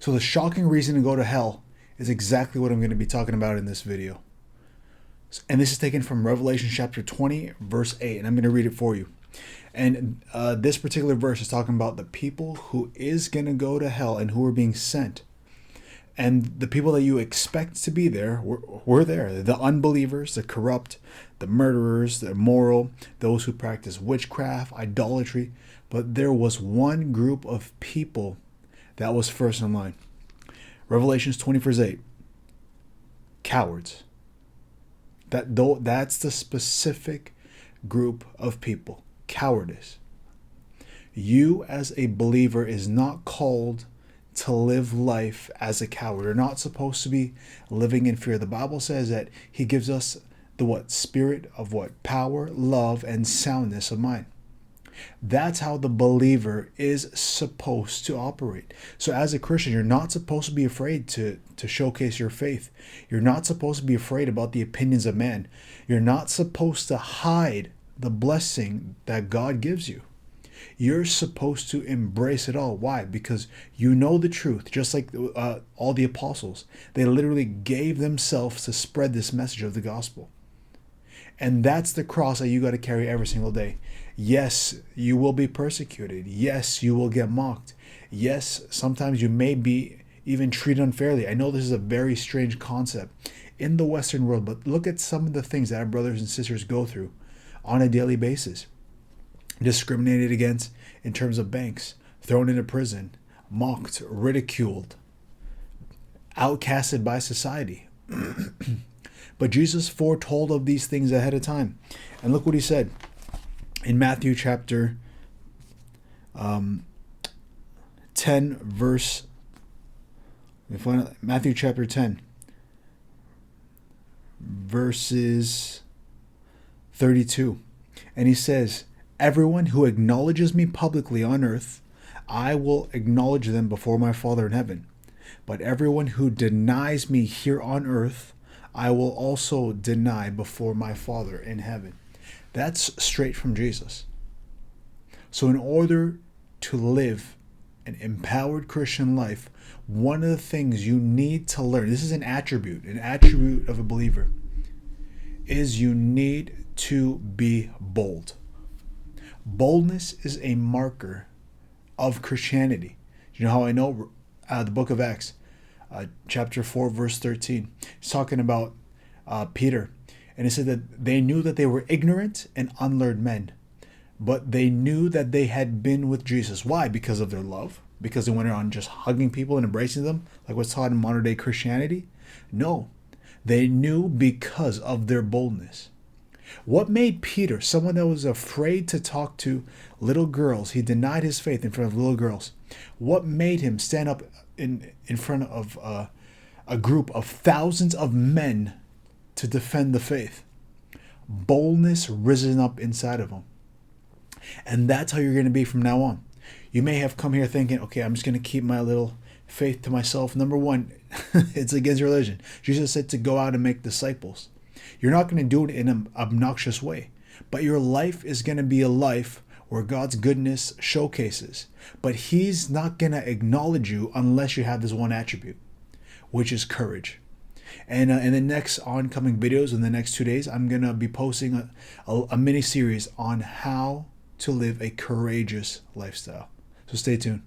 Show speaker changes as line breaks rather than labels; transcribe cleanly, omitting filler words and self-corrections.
So the shocking reason to go to hell is exactly what I'm going to be talking about in this video. And this is taken from Revelation chapter 20, verse 8. And I'm going to read it for you. And this particular verse is talking about the people who is going to go to hell and who are being sent. And the people that you expect to be there were there. The unbelievers, the corrupt, the murderers, the immoral, those who practice witchcraft, idolatry. But there was one group of people that was first in line. Revelations 20 verse 8. Cowards. That's the specific group of people. Cowardice. You as a believer is not called to live life as a coward. You're not supposed to be living in fear. The Bible says that he gives us the spirit of power, love, and soundness of mind. That's how the believer is supposed to operate. So as a Christian, you're not supposed to be afraid to showcase your faith. You're not supposed to be afraid about the opinions of man. You're not supposed to hide the blessing that God gives you. You're supposed to embrace it all. Why? Because you know the truth, just like all the apostles. They literally gave themselves to spread this message of the gospel. And that's the cross that you got to carry every single day. Yes, you will be persecuted. Yes, you will get mocked. Yes, sometimes you may be even treated unfairly. I know this is a very strange concept in the Western world, but look at some of the things that our brothers and sisters go through on a daily basis. Discriminated against in terms of banks, thrown into prison, mocked, ridiculed, outcasted by society. But Jesus foretold of these things ahead of time. And look what he said in Matthew chapter 10 verse, Matthew chapter 10 verses 32. And he says, everyone who acknowledges me publicly on earth, I will acknowledge them before my Father in heaven. But everyone who denies me here on earth, I will also deny before my Father in heaven. That's straight from Jesus. So in order to live an empowered Christian life, one of the things you need to learn, this is an attribute of a believer, is you need to be bold. Boldness is a marker of Christianity. You know how I know? The book of Acts, chapter 4, verse 13. It's talking about Peter. And it said that they knew that they were ignorant and unlearned men. But they knew that they had been with Jesus. Why? Because of their love? Because they went around just hugging people and embracing them, like what's taught in modern day Christianity? No. They knew because of their boldness. What made Peter, someone that was afraid to talk to little girls, he denied his faith in front of little girls. What made him stand up in front of a group of thousands of men to defend the faith? Boldness risen up inside of him. And that's how you're going to be from now on. You may have come here thinking, okay, I'm just going to keep my little faith to myself. Number one, it's against religion. Jesus said to go out and make disciples. You're not going to do it in an obnoxious way, but your life is going to be a life where God's goodness showcases. But he's not going to acknowledge you unless you have this one attribute, which is courage. And in the next oncoming videos, in the next 2 days, I'm going to be posting a mini series on how to live a courageous lifestyle. So stay tuned.